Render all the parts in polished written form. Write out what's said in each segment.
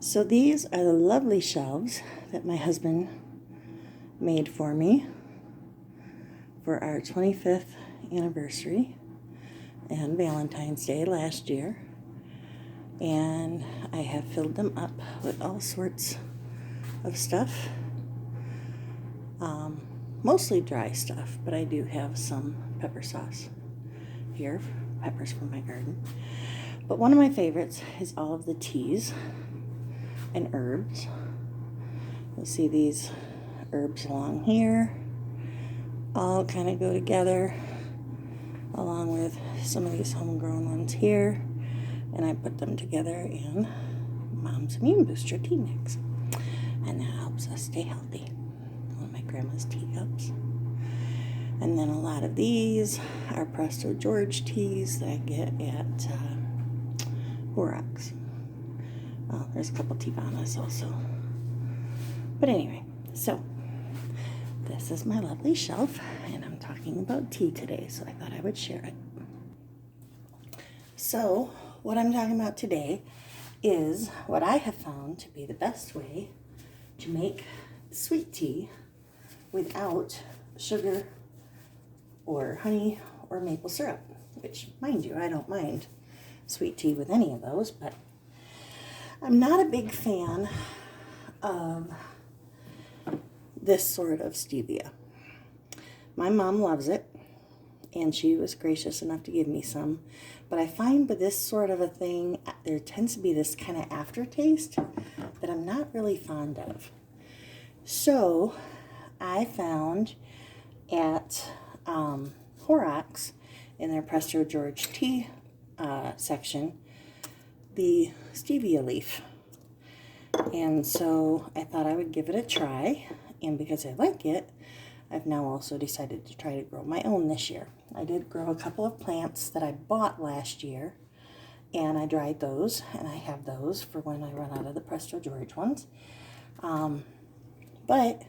So these are the lovely shelves that my husband made for me for our 25th anniversary and Valentine's Day last year. And I have filled them up with all sorts of stuff. Mostly dry stuff, but I do have some pepper sauce here, peppers from my garden. But one of my favorites is all of the teas and herbs. You'll see these herbs along here all kind of go together, along with some of these homegrown ones here, and I put them together in Mom's Immune Booster tea mix, and that helps us stay healthy. One of my grandma's tea cups. And then a lot of these are Presto George teas that I get at Horrocks. There's a couple Tibanas also. But anyway, so this is my lovely shelf, and I'm talking about tea today, so I thought I would share it. So what I'm talking about today is what I have found to be the best way to make sweet tea without sugar or honey or maple syrup, which, mind you, I don't mind sweet tea with any of those, but I'm not a big fan of this sort of stevia. My mom loves it, and she was gracious enough to give me some, but I find with this sort of a thing, there tends to be this kind of aftertaste that I'm not really fond of. So I found at Horrocks in their Presto George tea section the stevia leaf, and so I thought I would give it a try, and because I like it, I've now also decided to try to grow my own this year. I did grow a couple of plants that I bought last year, and I dried those, and I have those for when I run out of the Presto George ones. But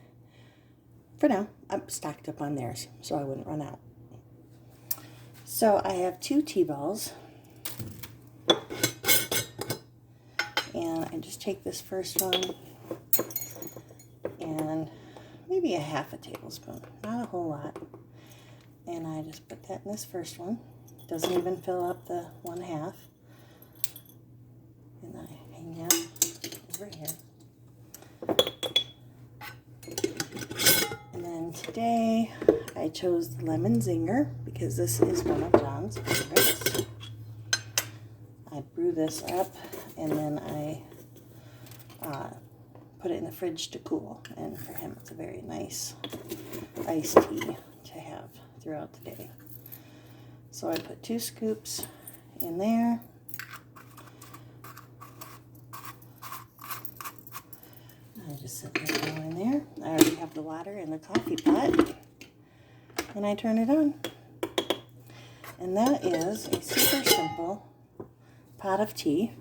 for now, I'm stocked up on theirs, so I wouldn't run out. So I have 2 tea balls, and I just take this first one and maybe a half a tablespoon, not a whole lot, and I just put that in this first one. Doesn't even fill up the 1/2, and I hang that over here. And then today I chose the lemon zinger because this is one of John's favorites. I brew this up, and then I put it in the fridge to cool, and for him it's a very nice iced tea to have throughout the day. So I put 2 scoops in there. I just set that down in there. I already have the water in the coffee pot, and I turn it on. And that is a super simple pot of tea.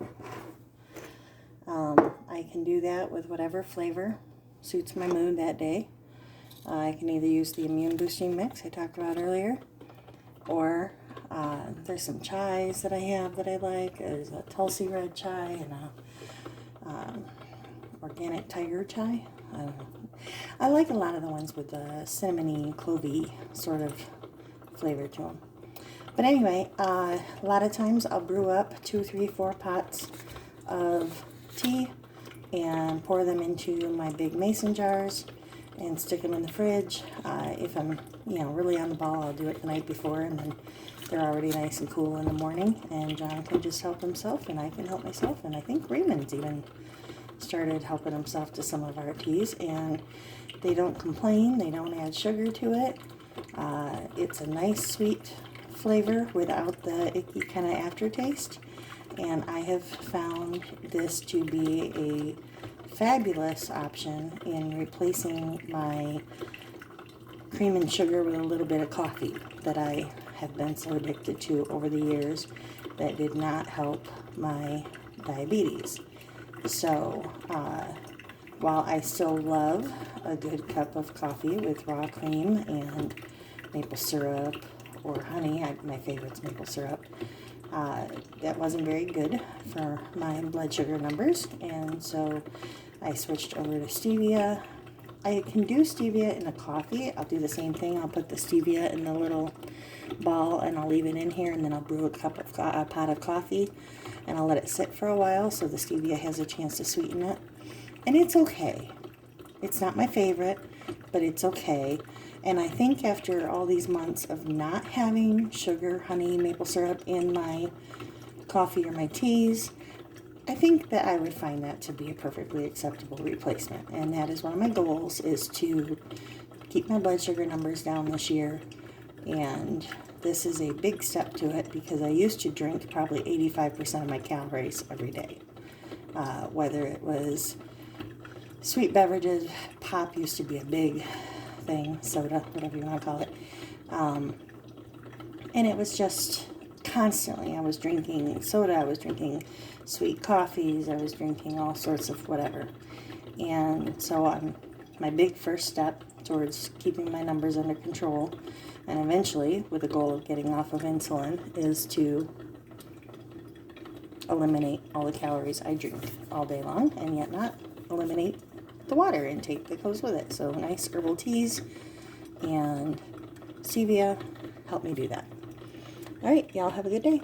I can do that with whatever flavor suits my mood that day. I can either use the immune boosting mix I talked about earlier, or there's some chais that I have that I like. There's a Tulsi red chai and a organic tiger chai. I don't know. I like a lot of the ones with the cinnamony, clovey sort of flavor to them. But anyway, a lot of times I'll brew up 2, 3, 4 pots of tea and pour them into my big mason jars and stick them in the fridge. If I'm, really on the ball, I'll do it the night before, and then they're already nice and cool in the morning, and John can just help himself, and I can help myself, and I think Raymond's even started helping himself to some of our teas, and they don't complain. They don't add sugar to it. It's a nice sweet flavor without the icky kind of aftertaste, and I have found this to be a fabulous option in replacing my cream and sugar with a little bit of coffee that I have been so addicted to over the years that did not help my diabetes. So while I still love a good cup of coffee with raw cream and maple syrup or honey, my favorite's maple syrup, That wasn't very good for my blood sugar numbers, and so I switched over to stevia. I can do stevia in a coffee. I'll do the same thing. I'll put the stevia in the little ball and I'll leave it in here, and then I'll brew a pot of coffee, and I'll let it sit for a while so the stevia has a chance to sweeten it. And it's okay. It's not my favorite, but it's okay. And I think after all these months of not having sugar, honey, maple syrup in my coffee or my teas, I think that I would find that to be a perfectly acceptable replacement. And that is one of my goals, is to keep my blood sugar numbers down this year. And this is a big step to it, because I used to drink probably 85% of my calories every day. Whether it was sweet beverages, pop used to be a big thing, soda, whatever you want to call it. And it was just constantly, I was drinking soda, I was drinking sweet coffees, I was drinking all sorts of whatever. And so my big first step towards keeping my numbers under control, and eventually with the goal of getting off of insulin, is to eliminate all the calories I drink all day long, and yet not eliminate the water intake that goes with it. So nice herbal teas and stevia help me do that. All right, y'all have a good day.